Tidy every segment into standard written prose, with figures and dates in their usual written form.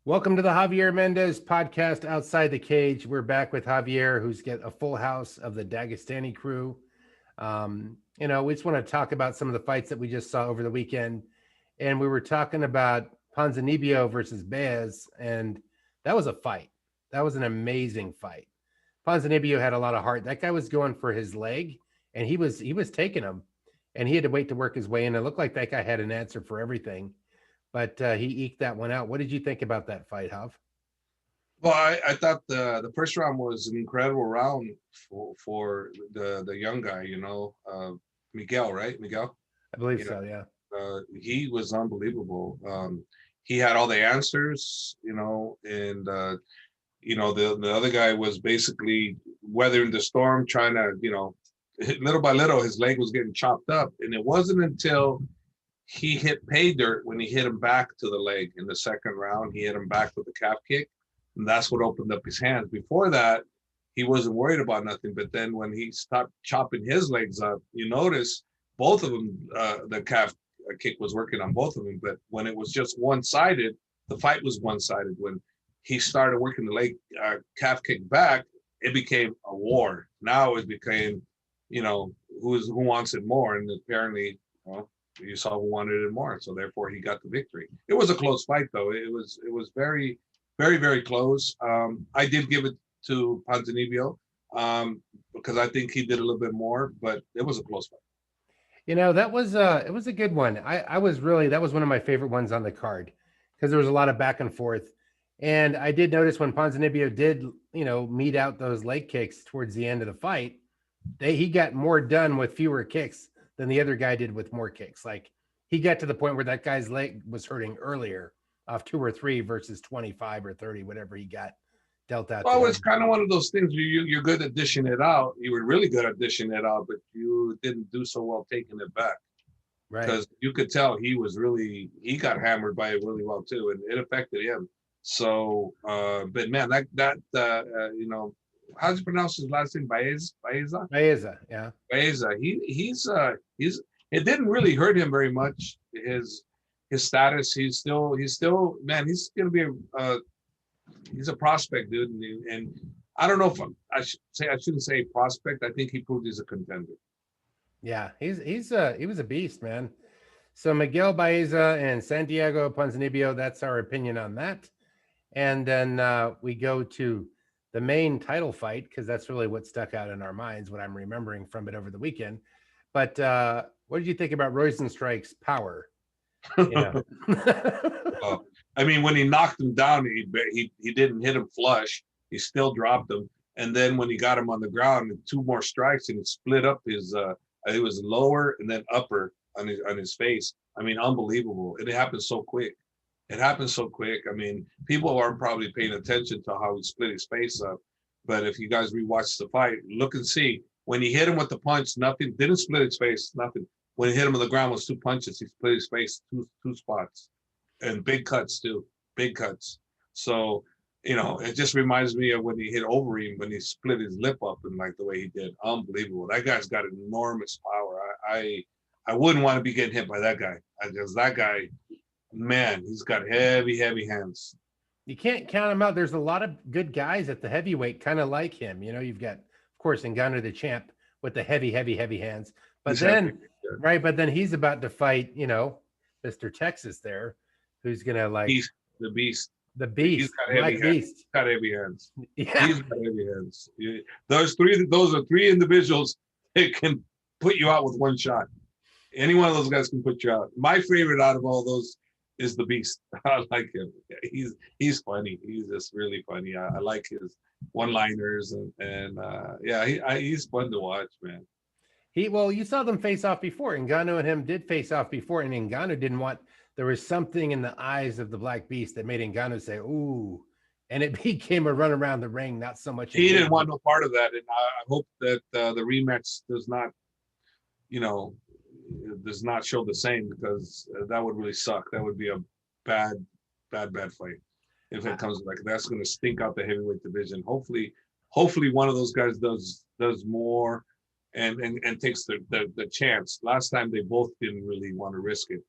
Welcome to the Javier Mendez podcast, Outside the Cage. We're back with Javier, who's got a full house of the Dagestani crew. We just want to talk about some of the fights that we just saw over the weekend. And we were talking about Ponzinibbio versus Diaz, and that was a fight. That was an amazing fight. Ponzinibbio had a lot of heart. That guy was going for his leg, and he was taking him, and he had to wait to work his way in. It looked like that guy had an answer for everything, but he eked that one out. What did you think about that fight, Hav? Well, I thought the first round was an incredible round for the young guy, Miguel, right? Miguel, I believe you so, yeah. he was unbelievable. He had all the answers, and the other guy was basically weathering the storm, trying to, little by little, his leg was getting chopped up, and it wasn't until he hit pay dirt when he hit him back to the leg in the second round. He hit him back with a calf kick. And that's what opened up his hands. Before that, he wasn't worried about nothing. But then when he stopped chopping his legs up, you notice both of them, the calf kick was working on both of them. But when it was just one-sided, the fight was one-sided. When he started working the leg calf kick back, it became a war. Now it became, who wants it more? And apparently, you saw who wanted it more. So therefore, he got the victory. It was a close fight, though. It was very, very, very close. I did give it to Ponzinibbio because I think he did a little bit more, but it was a close fight. That was it was a good one. I was really that was one of my favorite ones on the card because there was a lot of back and forth. And I did notice when Ponzinibbio did, meet out those leg kicks towards the end of the fight, he got more done with fewer kicks than the other guy did with more kicks. Like he got to the point where that guy's leg was hurting earlier off 2 or 3 versus 25 or 30, whatever he got dealt out. Well, it's kind of one of those things you're good at dishing it out. You were really good at dishing it out, but you didn't do so well taking it back. Right. Because you could tell he got hammered by it really well too, and it affected him. So, but man, how do you pronounce his last name? Baeza, yeah. Baeza. He's it didn't really hurt him very much. His status, he's still man. He's gonna be he's a prospect, dude. And I don't know if I shouldn't say prospect. I think he proved he's a contender. Yeah, he was a beast, man. So Miguel Baeza and Santiago Ponzinibbio, that's our opinion on that. And then we go to the main title fight because that's really what stuck out in our minds, what I'm remembering from it over the weekend. But what did you think about Rosenstrike's power? I mean, when he knocked him down, he didn't hit him flush. He still dropped him. And then when he got him on the ground, 2 more strikes, and he split up his. It was lower and then upper on his face. I mean, unbelievable. And it happened so quick. I mean, people aren't probably paying attention to how he split his face up. But if you guys rewatch the fight, look and see. When he hit him with the punch, nothing, didn't split his face, nothing. When he hit him on the ground with 2 punches, he split his face two spots. And big cuts too, big cuts. So, it just reminds me of when he hit Overeem, when he split his lip up and like the way he did. Unbelievable. That guy's got enormous power. I wouldn't want to be getting hit by that guy. Because that guy, man, he's got heavy, heavy hands. You can't count him out. There's a lot of good guys at the heavyweight, kind of like him. You've got, of course, Ngannou the champ with the heavy, heavy, heavy hands. But but then he's about to fight, Mr. Texas there, who's gonna the beast. He's got heavy hands. He's got heavy hands. Yeah. He's got heavy hands. Those are 3 individuals that can put you out with one shot. Any one of those guys can put you out. My favorite out of all those is the beast. I like him. He's funny. He's just really funny. I like his one-liners and he's fun to watch, man. You saw them face off before. Ngannou and him did face off before, and Ngannou didn't want. There was something in the eyes of the Black Beast that made Ngannou say, "Ooh," and it became a run around the ring, not so much. He didn't want no part of that, and I hope that the rematch does not, does not show the same, because that would really suck. That would be a bad fight if it comes like that's going to stink out the heavyweight division. Hopefully one of those guys does more and takes the chance. Last time they both didn't really want to risk it.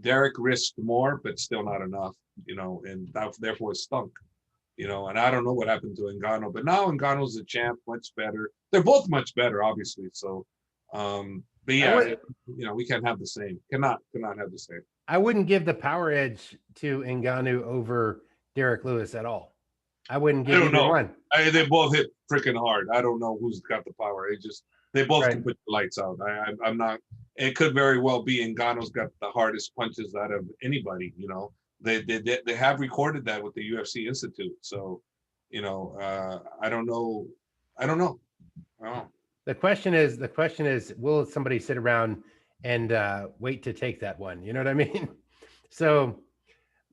Derek risked more, but still not enough, and that, therefore it stunk, and I don't know what happened to Ngannou, but now Ngannou's a champ, much better. They're both much better, obviously. So, but I yeah, would we can't have the same. Cannot have the same. I wouldn't give the power edge to Ngannou over Derek Lewis at all. I wouldn't I give don't either know. one. They both hit freaking hard. I don't know who's got the power. They both Right. can put the lights out. I'm not. It could very well be Ngannou's got the hardest punches out of anybody. They have recorded that with the UFC Institute. So, I don't know. I don't know. The question is, will somebody sit around and wait to take that one? You know what I mean? So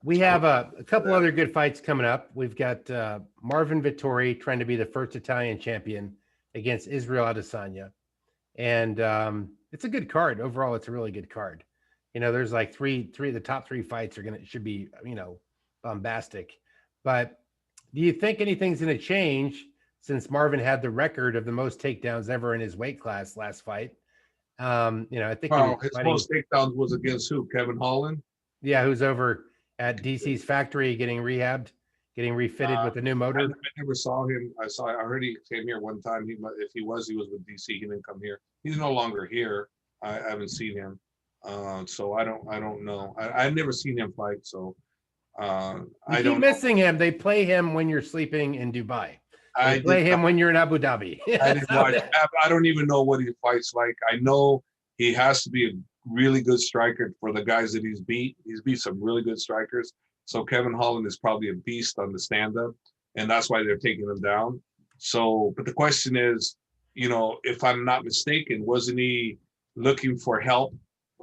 we have a couple other good fights coming up. We've got Marvin Vettori trying to be the first Italian champion against Israel Adesanya. And it's a good card. Overall, it's a really good card. There's like three of the top three fights should be, bombastic. But do you think anything's going to change since Marvin had the record of the most takedowns ever in his weight class last fight? I think his most takedowns was against who? Kevin Holland? Yeah, who's over at DC's factory getting rehabbed, getting refitted with a new motor. I never saw him. I heard he came here one time. If he was with DC. He didn't come here. He's no longer here. I haven't seen him. So I don't know. I've never seen him fight. So I don't. Keep missing him. They play him when you're sleeping in Dubai. They play him when you're in Abu Dhabi. I didn't watch. I don't even know what he fights like. I know he has to be a really good striker for the guys that he's beat. He's beat some really good strikers. So Kevin Holland is probably a beast on the stand-up, and that's why they're taking him down. So, but the question is, if I'm not mistaken, wasn't he looking for help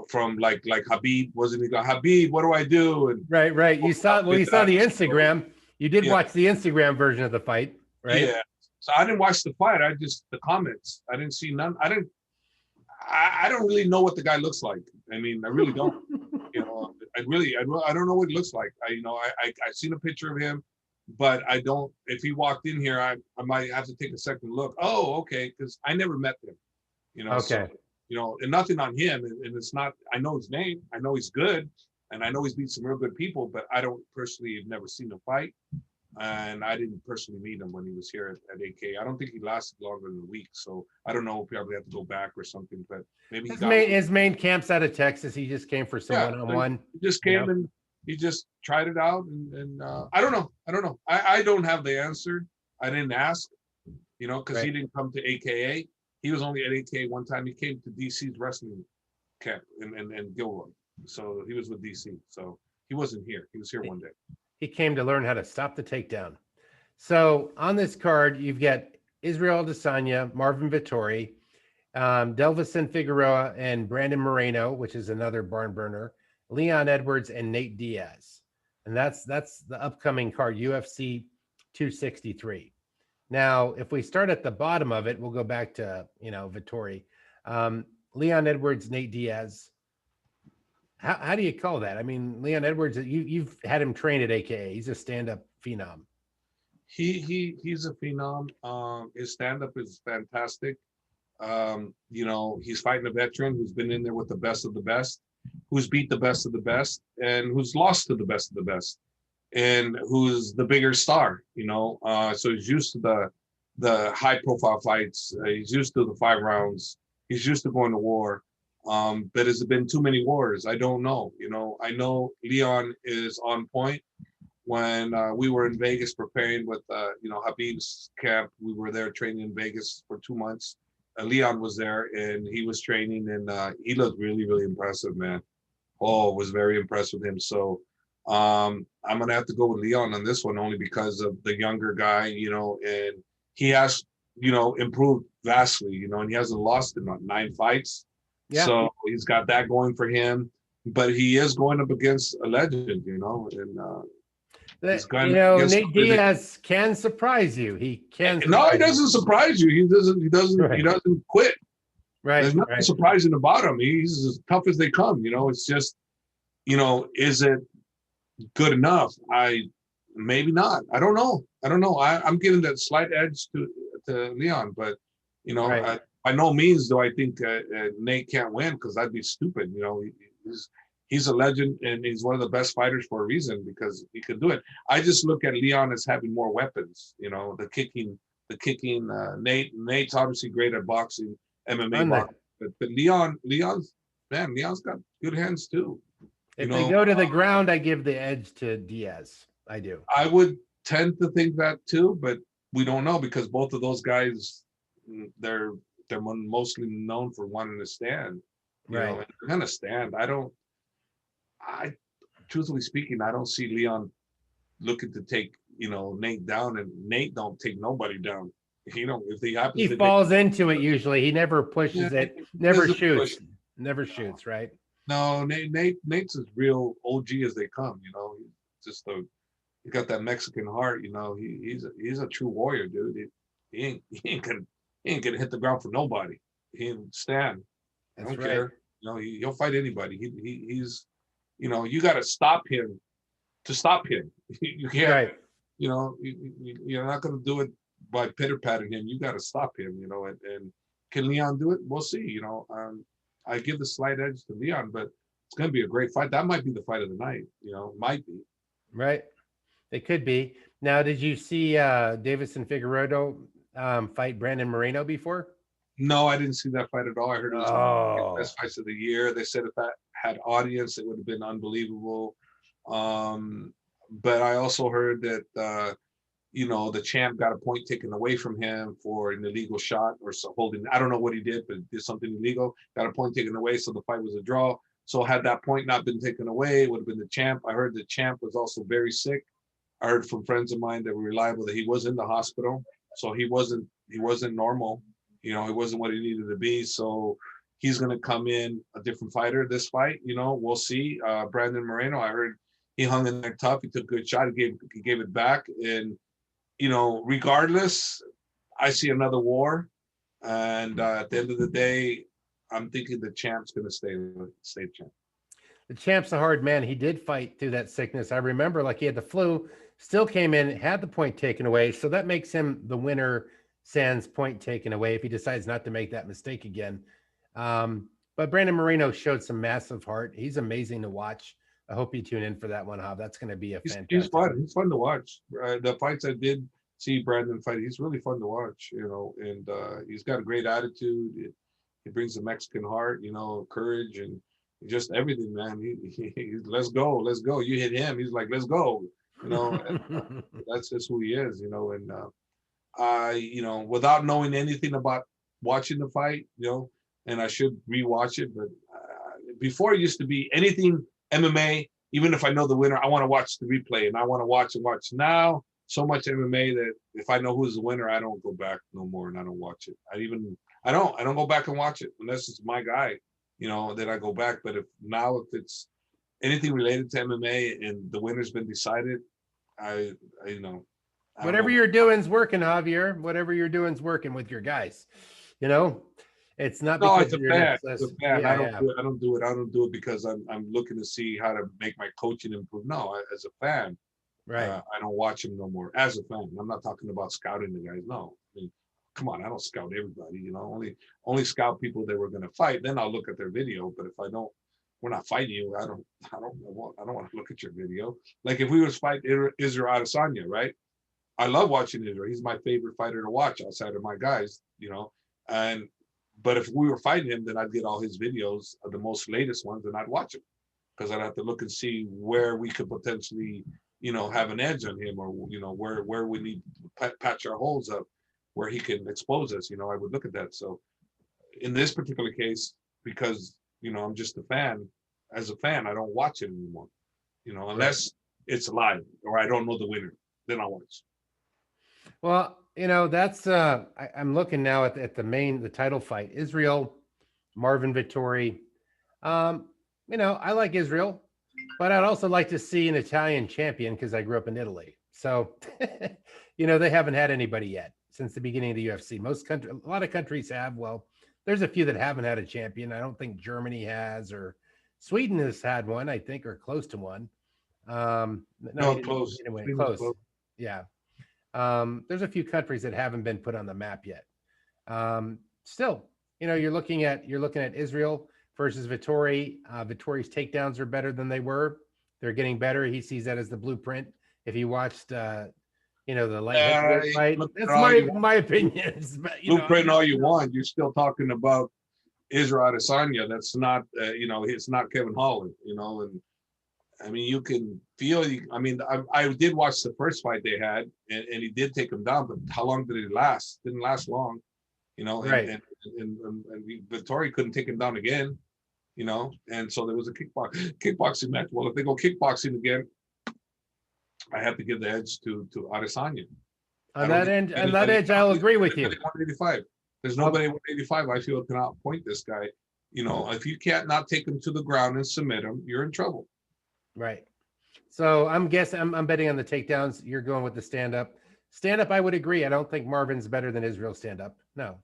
from like Habib? Wasn't he going, Habib, what do I do? And right. You saw the Instagram. You did watch the Instagram version of the fight, right? Yeah. So I didn't watch the fight. The comments. I didn't see none. I don't really know what the guy looks like. I mean, I really don't. I don't know what he looks like. I've seen a picture of him, but I don't. If he walked in here, I might have to take a second look. Oh, okay, because I never met him. Okay. So, and nothing on him, and it's not. I know his name. I know he's good, and I know he's beat some real good people. But I don't personally have never seen him fight. And I didn't personally meet him when he was here at AK. I don't think he lasted longer than a week, so I don't know if he probably have to go back or something. But maybe his main camp's out of Texas. He just came for some one-on-one. He just came and he just tried it out, and I don't know. I don't have the answer. I didn't ask, because he didn't come to AKA. He was only at AKA one time. He came to DC's wrestling camp in Gilroy, so he was with DC. So he wasn't here. He was here one day. He came to learn how to stop the takedown. So on this card, you've got Israel Adesanya, Marvin Vettori, Delvison Figueroa, and Brandon Moreno, which is another barn burner, Leon Edwards, and Nate Diaz. And that's the upcoming card, UFC 263. Now, if we start at the bottom of it, we'll go back to, Vettori. Leon Edwards, Nate Diaz. How do you call that? I mean, Leon Edwards, you've had him train at AKA. He's a stand-up phenom. He's a phenom. His stand-up is fantastic. He's fighting a veteran who's been in there with the best of the best, who's beat the best of the best, and who's lost to the best of the best, and who's the bigger star. So he's used to the high-profile fights. He's used to the 5 rounds. He's used to going to war. But has it been too many wars? I don't know. I know Leon is on point. When we were in Vegas preparing with, Habib's camp, we were there training in Vegas for 2 months. Leon was there and he was training, and he looked really, really impressive, man. Oh, was very impressed with him. So I'm going to have to go with Leon on this one, only because of the younger guy, and he has, improved vastly, and he hasn't lost in 9 fights. Yeah. So he's got that going for him, but he is going up against a legend, and Nate Diaz can surprise you. He can. No, he doesn't surprise you. He doesn't quit. Right. There's nothing surprising about him. He's as tough as they come. It's just, is it good enough? Maybe not. I don't know. I'm giving that slight edge to Leon, but by no means do I think Nate can't win, because that'd be stupid. he's a legend and he's one of the best fighters for a reason because he could do it. I just look at Leon as having more weapons. You know, the kicking. Nate's obviously great at boxing, MMA boxing, but Leon's got good hands too. If they go to the ground, I give the edge to Diaz. I do. I would tend to think that too, but we don't know because both of those guys, they're mostly known for wanting to stand. You know, and they're gonna stand. I truthfully speaking, I don't see Leon looking to take, Nate down, and Nate don't take nobody down. If he happens he falls into it usually. He never pushes it, never shoots. Never shoots, right? No, Nate's as real OG as they come, He's just he got that Mexican heart, he's a true warrior, dude. He ain't gonna hit the ground for nobody. He ain't stand. I don't care. He'll fight anybody. He's you got to stop him to stop him. You can't. Right. You're not going to do it by pitter patting him. You got to stop him. And can Leon do it? We'll see. I give the slight edge to Leon, but it's going to be a great fight. That might be the fight of the night. Might be. Right. It could be. Now, did you see Davison Figueiredo fight Brandon Moreno before? No, I didn't see that fight at all. I heard it was one of the best fights of the year. They said if that had audience, it would have been unbelievable. But I also heard that the champ got a point taken away from him for an illegal shot or so holding. I don't know what he did, but did something illegal. Got a point taken away, so the fight was a draw. So had that point not been taken away, it would have been the champ. I heard the champ was also very sick. I heard from friends of mine that were reliable that he was in the hospital, so he wasn't normal. He wasn't what he needed to be. So he's going to come in a different fighter this fight. We'll see. Brandon Moreno, I heard he hung in there tough. He took a good shot. He gave it back. And, regardless, I see another war. And at the end of the day, I'm thinking the champ's going to stay champ. The champ's a hard man. He did fight through that sickness. I remember he had the flu, still came in, had the point taken away. So that makes him the winner, sans point taken away if he decides not to make that mistake again. But Brandon Moreno showed some massive heart. He's amazing to watch. I hope you tune in for that one, Hav. That's going to be a fantastic. He's fun. He's fun to watch. The fights I did see Brandon fight, he's really fun to watch, and he's got a great attitude. He brings a Mexican heart, courage and just everything, man. He let's go. You hit him, he's like, let's go. And, that's just who he is, and without knowing anything about watching the fight, and I should rewatch it, but before it used to be anything MMA, even if I know the winner, I want to watch the replay and I want to watch and watch. Now, so much MMA that if I know who's the winner, I don't go back no more and I don't watch it. I don't go back and watch it unless it's my guy, then I go back. But if it's anything related to MMA and the winner's been decided, whatever you're doing's working, Javier. Whatever you're doing's working with your guys. It's not because it's a fan. I don't do it because I'm looking to see how to make my coaching improve. No, as a fan, right? I don't watch him no more. As a fan, I'm not talking about scouting the guys. No, come on, I don't scout everybody. Only scout people that we're going to fight. Then I'll look at their video. But if we're not fighting you. I don't want to look at your video. Like if we was fighting Israel Adesanya, right? I love watching Israel. He's my favorite fighter to watch outside of my guys, But if we were fighting him, then I'd get all his videos, the most latest ones, and I'd watch them because I'd have to look and see where we could potentially, have an edge on him, or where we need to patch our holes up, where he can expose us. I would look at that. So, in this particular case, because I'm just a fan. As a fan, I don't watch it anymore. Unless it's live or I don't know the winner, then I'll watch. Well. That's I'm looking now at the title fight. Israel, Marvin Vettori. I like Israel, but I'd also like to see an Italian champion because I grew up in Italy. So, they haven't had anybody yet since the beginning of the UFC. A lot of countries have. Well, there's a few that haven't had a champion. I don't think Germany has, or Sweden has had one, I think, or close to one. No, close. Anyway, close. Yeah. There's a few countries that haven't been put on the map yet. Still, you're looking at Israel versus Vettori. Vittori's takedowns are better than they were. They're getting better. He sees that as the blueprint. If you watched, the light heavyweight fight, Look at that's all you my opinion. But, blueprint all you want. You're still talking about Israel Adesanya. That's not, it's not Kevin Holland, and I mean, you can feel. I mean, I did watch the first fight they had, and he did take him down. But how long did it last? Didn't last long, right. And Vettori couldn't take him down again, And so there was a kickboxing match. Well, if they go kickboxing again, I have to give the edge to Adesanya. On that edge, I'll agree with you. 185. There's nobody at 185 I feel can outpoint this guy. If you can't not take him to the ground and submit him, you're in trouble. Right. So I'm guessing I'm betting on the takedowns. You're going with the stand up. Stand up, I would agree. I don't think Marvin's better than Israel stand up. No,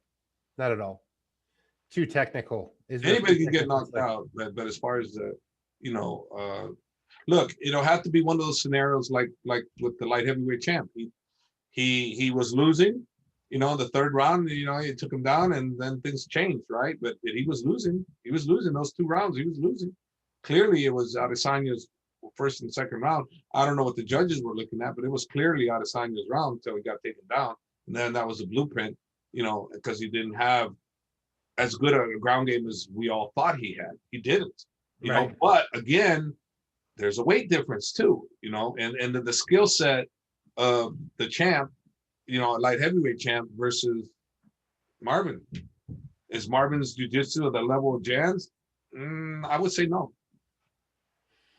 not at all. Too technical. Anybody can get knocked out, but as far as look, it'll have to be one of those scenarios like with the light heavyweight champ. He was losing, the third round, he took him down and then things changed, right? But he was losing. He was losing those 2 rounds. He was losing. Clearly, it was Adesanya's first and second round. I don't know what the judges were looking at, but it was clearly Adesanya's round until he got taken down. And then that was the blueprint, because he didn't have as good a ground game as we all thought he had. He didn't, right. But again, there's a weight difference too, and the skill set of the champ, light heavyweight champ versus Marvin. Is Marvin's jiu-jitsu at the level of Jan's? I would say no.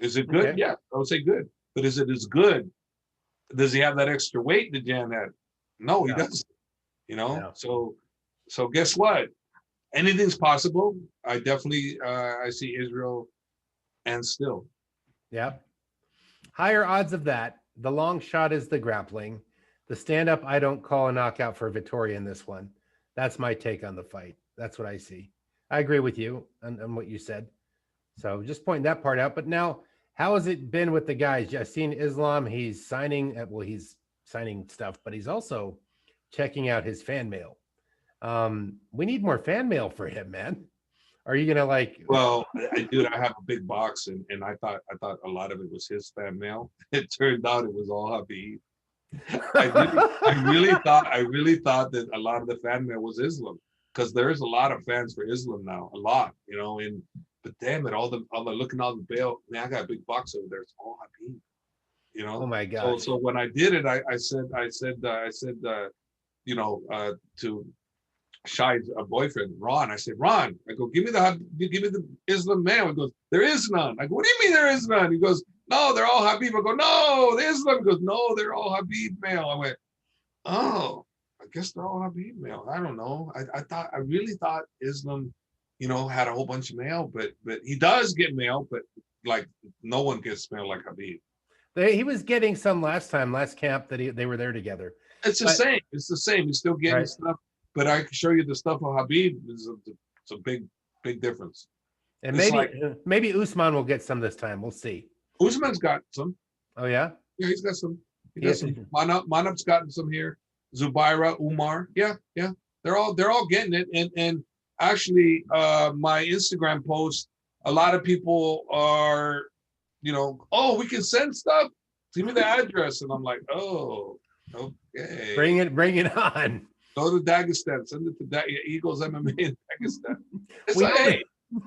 Is it good? Okay. Yeah, I would say good. But is it as good? Does he have that extra weight that Jan had? No, he doesn't. No. So guess what? Anything's possible. I definitely I see Israel and still. Yep. Higher odds of that. The long shot is the grappling. The stand-up, I don't call a knockout for Vettori in this one. That's my take on the fight. That's what I see. I agree with you on what you said. So just pointing that part out. But now, how has it been with the guys? I've seen Islam. He's signing stuff, but he's also checking out his fan mail. We need more fan mail for him, man. Are you gonna Well, I have a big box, and I thought a lot of it was his fan mail. It turned out it was all Habib. I really thought that a lot of the fan mail was Islam, because there's a lot of fans for Islam now, a lot, but damn it, all the looking all the bail. Man, I got a big box over there. It's all Habib, Oh my God. So when I did it, I said, to Shai's boyfriend, Ron. I said, Ron, I go, give me the Islam mail. He goes, there is none. I go, what do you mean there is none? He goes, no, they're all Habib. I go, no, the Islam. He goes, no, they're all Habib mail. I went, oh, I guess they're all Habib mail. I don't know. I really thought Islam, had a whole bunch of mail, but he does get mail, but like no one gets mail like Habib. He was getting some last camp that they were there together. It's the same. It's the same. He's still getting stuff. But I can show you the stuff of Habib. It's a big difference. And maybe Usman will get some this time. We'll see. Usman's got some. Oh yeah? Yeah, he's got some. He does some. Manup's gotten some here. Zubaira, Umar. Yeah. They're all getting it. And actually, my Instagram post, a lot of people are, oh, we can send stuff. Give me the address. And I'm like, oh, okay. Bring it on. Go to Dagestan. Send it to Eagles MMA in Dagestan.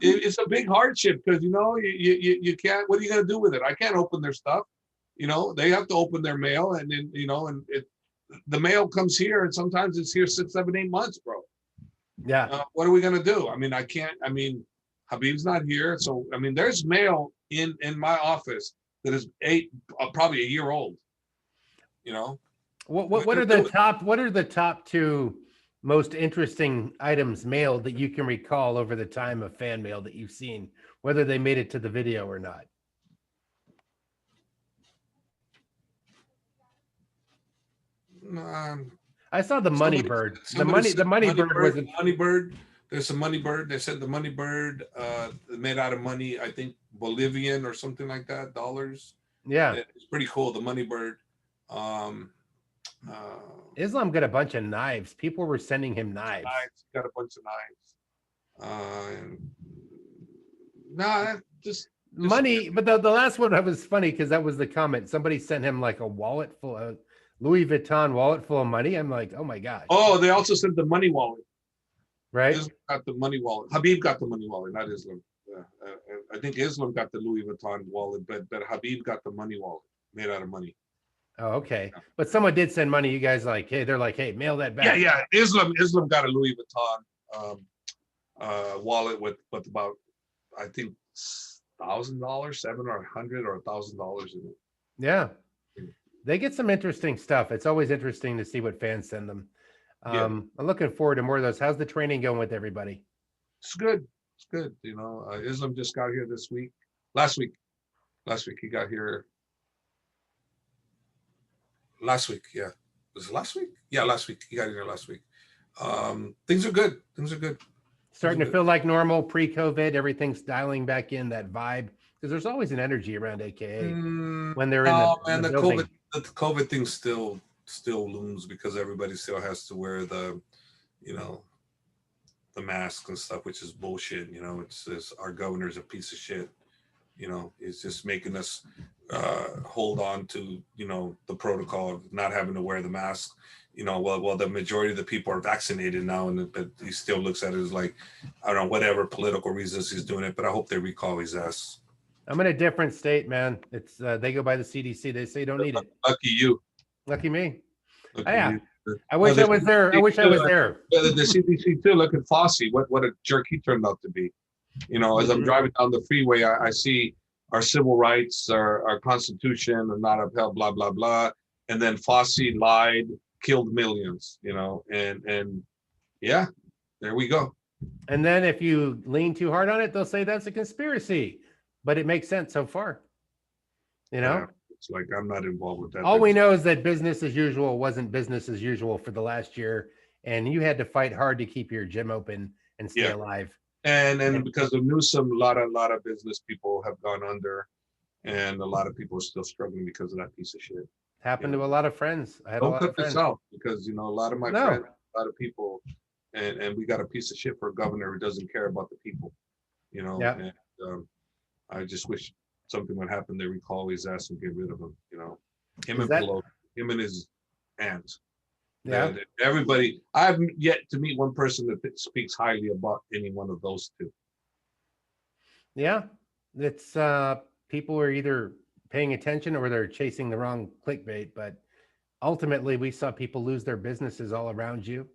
It's a big hardship because you can't. What are you going to do with it? I can't open their stuff. They have to open their mail, and then the mail comes here, and sometimes it's here 6, 7, 8 months, bro. Yeah. What are we going to do? I mean, I can't. I mean, Habib's not here, so I mean, there's mail in my office that is probably a year old. What are the top 2 most interesting items mailed that you can recall over the time of fan mail that you've seen, whether they made it to the video or not? I saw the money bird. The money bird. There's a money bird. They said the money bird made out of money. I think Bolivian or something like that, dollars. Yeah, it's pretty cool. The money bird. Islam got a bunch of knives. People were sending him knives. Got a bunch of knives. Nah, just Money, but the last one was funny because that was the comment. Somebody sent him like a wallet full of Louis Vuitton wallet full of money. I'm like, oh my gosh. Oh, they also sent the money wallet. Right? Islam got the money wallet. Habib got the money wallet, not Islam. Yeah, I think Islam got the Louis Vuitton wallet, but Habib got the money wallet made out of money. Oh, okay. But someone did send money. You guys like, hey, they're like, hey, mail that back. Yeah. Islam got a Louis Vuitton wallet with about, I think, $1,000, $700 or $1,000 in it. Yeah. They get some interesting stuff. It's always interesting to see what fans send them. I'm looking forward to more of those. How's the training going with everybody? It's good. It's good. Islam just got here last week he got here. Last week, yeah. Was it last week? Yeah, last week. He got here last week. Things are good. Starting to feel like normal pre-COVID. Everything's dialing back in that vibe because there's always an energy around AKA when they're in the building. The COVID thing still looms because everybody still has to wear the mask and stuff, which is bullshit. It's our governor's a piece of shit. It's just making us hold on to the protocol of not having to wear the mask. Well, the majority of the people are vaccinated now, but he still looks at it as like, I don't know, whatever political reasons he's doing it. But I hope they recall his ass. I'm in a different state, man. It's they go by the CDC. They say don't need it. Lucky you. Lucky me. Lucky yeah. you. I wish I was there. I wish I was there. The CDC too. Look at Fossey. What a jerk he turned out to be. As I'm driving down the freeway, I see our civil rights, our Constitution are not upheld, blah blah blah, and then Fossey lied, killed millions. And yeah, there we go. And then if you lean too hard on it, they'll say that's a conspiracy, but it makes sense so far. Yeah, it's like I'm not involved with that. All we know is that business as usual wasn't business as usual for the last year, and you had to fight hard to keep your gym open and stay alive. And because of Newsom, a lot of business people have gone under, and a lot of people are still struggling because of that piece of shit. Happened to a lot of friends. I had Don't a lot cut of friends. this out because a lot of my friends, a lot of people, and we got a piece of shit for a governor who doesn't care about the people. And I just wish something would happen. They recall his ass and get rid of him. Him and his aunt. Yeah. And everybody, I've yet to meet one person that speaks highly about any one of those two. Yeah. It's people are either paying attention or they're chasing the wrong clickbait, but ultimately we saw people lose their businesses all around you.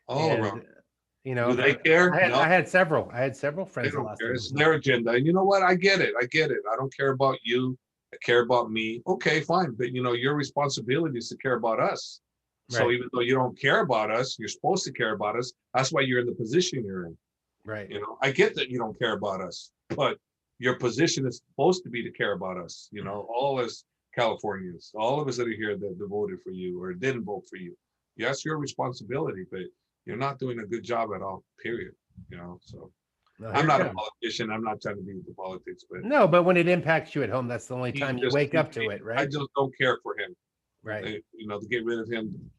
Around. Do they care? I had several friends. They don't care. It's their agenda. And you know what? I get it. I don't care about you. I care about me. Okay, fine. But your responsibility is to care about us. So even though you don't care about us, you're supposed to care about us. That's why you're in the position you're in. Right. I get that you don't care about us, but your position is supposed to be to care about us. All as Californians, all of us that are here that voted for you or didn't vote for you. Yes, your responsibility, but you're not doing a good job at all, period. So I'm not a politician. I'm not trying to be into politics, but no, but when it impacts you at home, that's the only time you wake up to it, right? I just don't care for him. Right. To get rid of him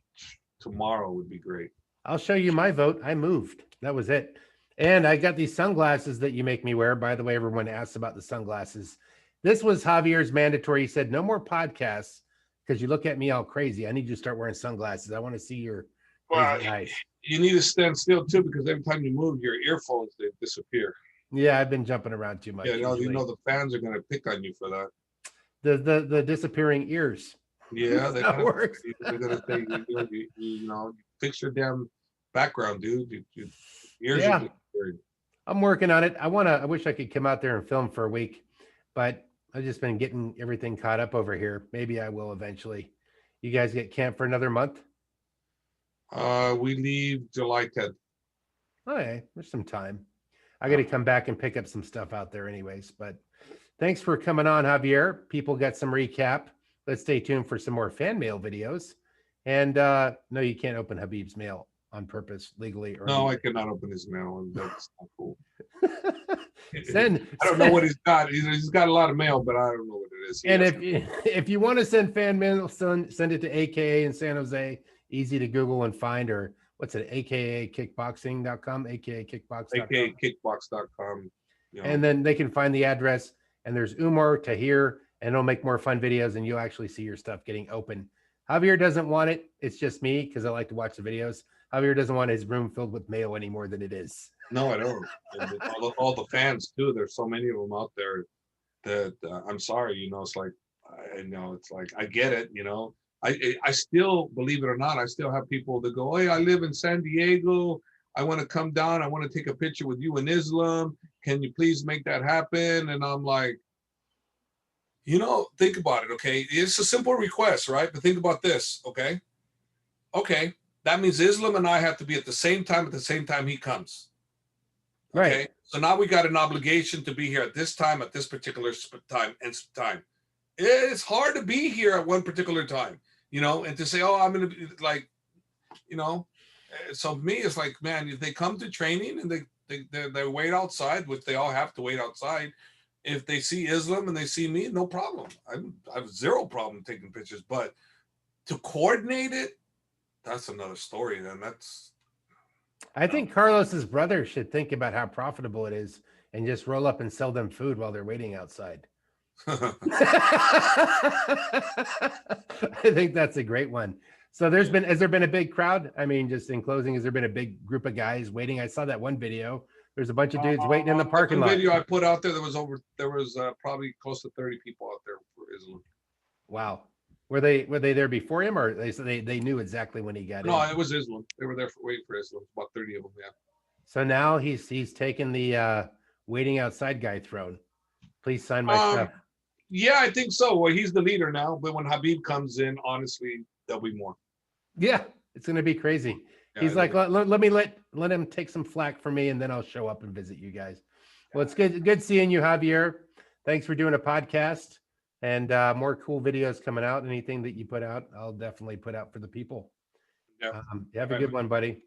tomorrow would be great. I'll show you my vote. I moved. That was it. And I got these sunglasses that you make me wear. By the way, everyone asks about the sunglasses. This was Javier's mandatory. He said, no more podcasts because you look at me all crazy. I need you to start wearing sunglasses. I want to see your eyes. You need to stand still too, because every time you move, your earphones, they disappear. Yeah, I've been jumping around too much. Yeah, the fans are going to pick on you for that. The disappearing ears. Yeah, that works. They're going to say, fix your damn background, dude. Your ears are disappearing. I'm working on it. I wish I could come out there and film for a week, but I've just been getting everything caught up over here. Maybe I will eventually. You guys get camp for another month? We leave July 10th. Okay, there's some time. I got to come back and pick up some stuff out there anyways, but thanks for coming on, Javier. People got some recap. Let's stay tuned for some more fan mail videos. And no, you can't open Habib's mail on purpose legally. No, I cannot open his mail, and that's not cool. I don't know what he's got. He's got a lot of mail, but I don't know what it is. And if you want to send fan mail, send it to AKA in San Jose. Easy to Google and find, or what's it? AKA kickboxing.com, AKA kickbox.com. AKA kickbox.com. You know, And then they can find the address. And there's Umar, Tahir, and it'll make more fun videos, and you'll actually see your stuff getting open. Javier doesn't want it. It's just me because I like to watch the videos. Javier doesn't want his room filled with mayo any more than it is. no, I don't. And all the fans too. There's so many of them out there that I'm sorry. You know, it's like I know it's like I get it. You know, I still, believe it or not, I still have people that go, hey, I live in San Diego. I want to come down. I want to take a picture with you in Islam. Can you please make that happen? And I'm like, you know, think about it, okay? It's a simple request, right? But think about this, okay? Okay, that means Islam and I have to be at the same time he comes. Okay, Right. so now we got an obligation to be here at this time, at this particular time. It's hard to be here at one particular time, you know, and to say, oh, I'm going to be like, you know, so me, it's like, man, if they come to training and they wait outside, which they all have to wait outside. If they see Islam and they see me, no problem. I have zero problem taking pictures, but to coordinate it, that's another story. Then I think Carlos's brother should think about how profitable it is and just roll up and sell them food while they're waiting outside. I think that's a great one. So has there been a big crowd? I mean, just in closing, has there been a big group of guys waiting? I saw that one video. There's a bunch of dudes waiting in the parking lot. Video I put out there, there was probably close to 30 people out there for Islam. Wow. Were they there before him, or they knew exactly when he got in? No, it was Islam. They were there waiting for Islam. About 30 of them, yeah. So now he's taken the waiting outside guy throne. Please sign my stuff. Yeah, I think so. Well, he's the leader now, but when Habib comes in, honestly, there'll be more. Yeah, it's gonna be crazy. Yeah, he's like, let me let him take some flack for me, and then I'll show up and visit you guys. Well, it's good seeing you, Javier. Thanks for doing a podcast, and more cool videos coming out. Anything that you put out, I'll definitely put out for the people. Yeah. Have a good one, buddy.